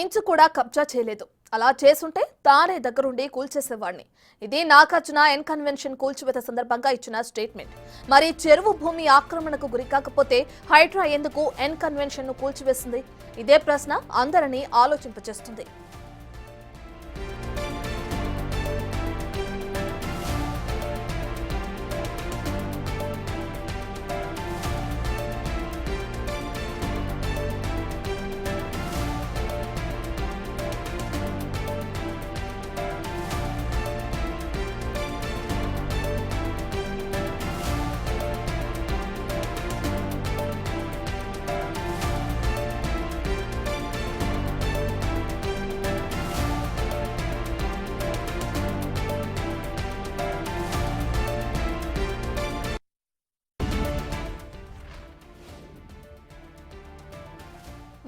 Inch కూడా కబ్జా చేయలేదు. అలా చేసుంటే తానే దగ్గరుండి కూల్చేసేవాడిని. ఇది నాగార్జున ఎన్ కన్వెన్షన్ కూల్చివేత సందర్భంగా ఇచ్చిన స్టేట్మెంట్. మరి చెరువు భూమి ఆక్రమణకు గురి కాకపోతే హైడ్రా ఎందుకు ఎన్ కన్వెన్షన్ ను కూల్చివేసింది? ఇదే ప్రశ్న అందరినీ ఆలోచింపచేస్తుంది.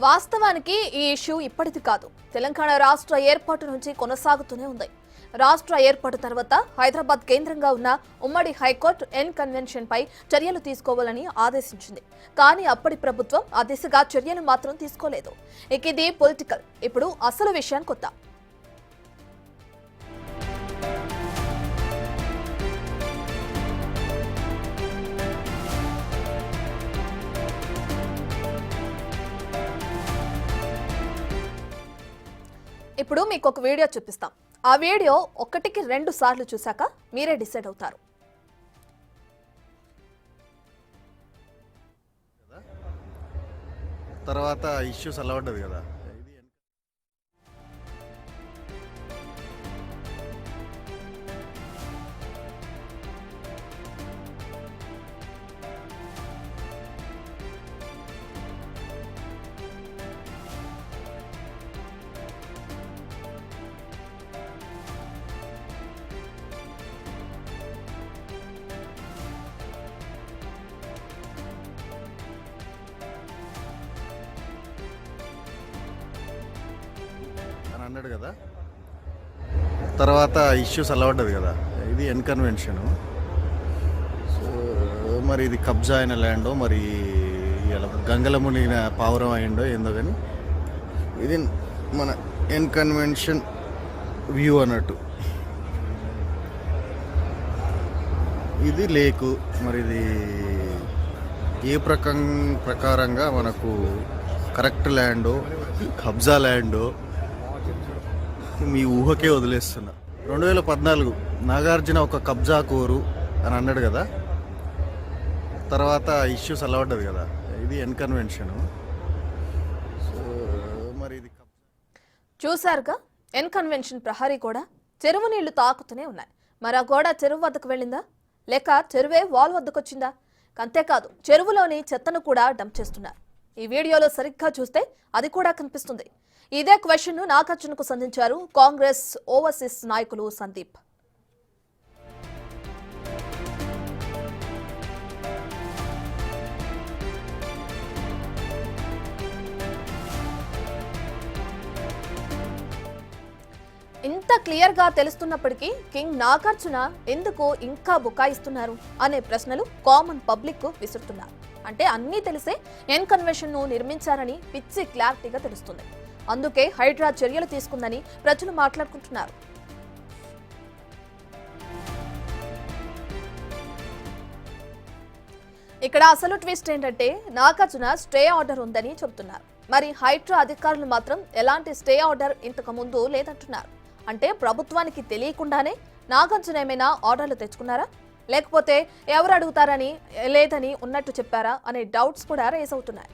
వాస్తవానికి ఈ ఇష్యూ ఇప్పటిది కాదు. తెలంగాణ రాష్ట్ర ఏర్పాటు నుంచి కొనసాగుతూనే ఉంది. రాష్ట్ర ఏర్పాటు తర్వాత హైదరాబాద్ కేంద్రంగా ఉన్న ఉమ్మడి హైకోర్టు ఎన్ కన్వెన్షన్ పై చర్యలు తీసుకోవాలని ఆదేశించింది. కానీ అప్పటి ప్రభుత్వం ఆ దిశగా చర్యలు మాత్రం తీసుకోలేదు. ఇక ఇది పొలిటికల్. ఇప్పుడు అసలు విషయానికి వద్దాం. ఇప్పుడు మీకు ఒక వీడియో చూపిస్తాం. ఆ వీడియో ఒకటికి 2 సార్లు చూశాక మీరే డిసైడ్ అవుతారు. తర్వాత ఇష్యూస్ అలా ఉండదు కదా. అన్నాడు కదా, తర్వాత ఇష్యూస్ అలా ఉండదు కదా. ఇది ఎన్ కన్వెన్షన్. సో మరి ఇది కబ్జా అయిన ల్యాండో మరి గంగల మునిగిన పావురం అయిండో ఏందో కానీ ఇది మన ఎన్ కన్వెన్షన్ వ్యూ అన్నట్టు. ఇది లేకు. మరి ఇది ఏ ప్రకారంగా మనకు కరెక్ట్ ల్యాండో కబ్జా ల్యాండో మీ ఊహకే వదిలేస్తున్నా. 2014 నాగార్జున ఒక కబ్జా కోరు అని అన్నాడు కదా, తర్వాత ఇష్యూస్ అలా ఉండదు కదా. ఇది ఎన్ కన్వెన్షన్. సో మరి ఇది చూసారుగా, ఎన్ కన్వెన్షన్ ప్రహరీ కూడా చెరువు నీళ్లు తాకుతూనే ఉన్నాయి. మరి ఆ గోడ చెరువు వద్దకు వెళ్ళిందా, లేక చెరువే వాల్ వద్దకు వచ్చిందా? అంతేకాదు, చెరువులోని చెత్తను కూడా డంప్ చేస్తున్నారు. ఈ వీడియోలో సరిగ్గా చూస్తే అది కూడా కనిపిస్తుంది. ఇదే క్వశ్చన్ ను నాగార్జునకు సంధించారు కాంగ్రెస్ ఓవర్సీస్ నాయకులు సందీప్. ఇంత క్లియర్ గా తెలుస్తున్నప్పటికీ కింగ్ నాగార్జున ఎందుకు ఇంకా బుకాయిస్తున్నారు అనే ప్రశ్నలు కామన్ పబ్లిక్ కు విసురుతున్నారు. అంటే అన్నీ తెలిసే ఎన్ కన్వెన్షన్ ను నిర్మించారని పిచ్చి క్లారిటీగా తెలుస్తుంది. అందుకే హైడ్రా చర్యలు తీసుకుందని ప్రజలు మాట్లాడుకుంటున్నారు. ఇక్కడ అసలు ట్విస్ట్ ఏంటంటే నాగార్జున స్టే ఆర్డర్ ఉందని చెబుతున్నారు. మరి హైడ్రా అధికారులు మాత్రం ఎలాంటి స్టే ఆర్డర్ ఇంతకు ముందు లేదంటున్నారు. అంటే ప్రభుత్వానికి తెలియకుండానే నాగార్జున ఏమైనా ఆర్డర్లు తెచ్చుకున్నారా, లేకపోతే ఎవరు అడుగుతారని లేదని ఉన్నట్టు చెప్పారా అనే డౌట్స్ కూడా రేస్ అవుతున్నాయి.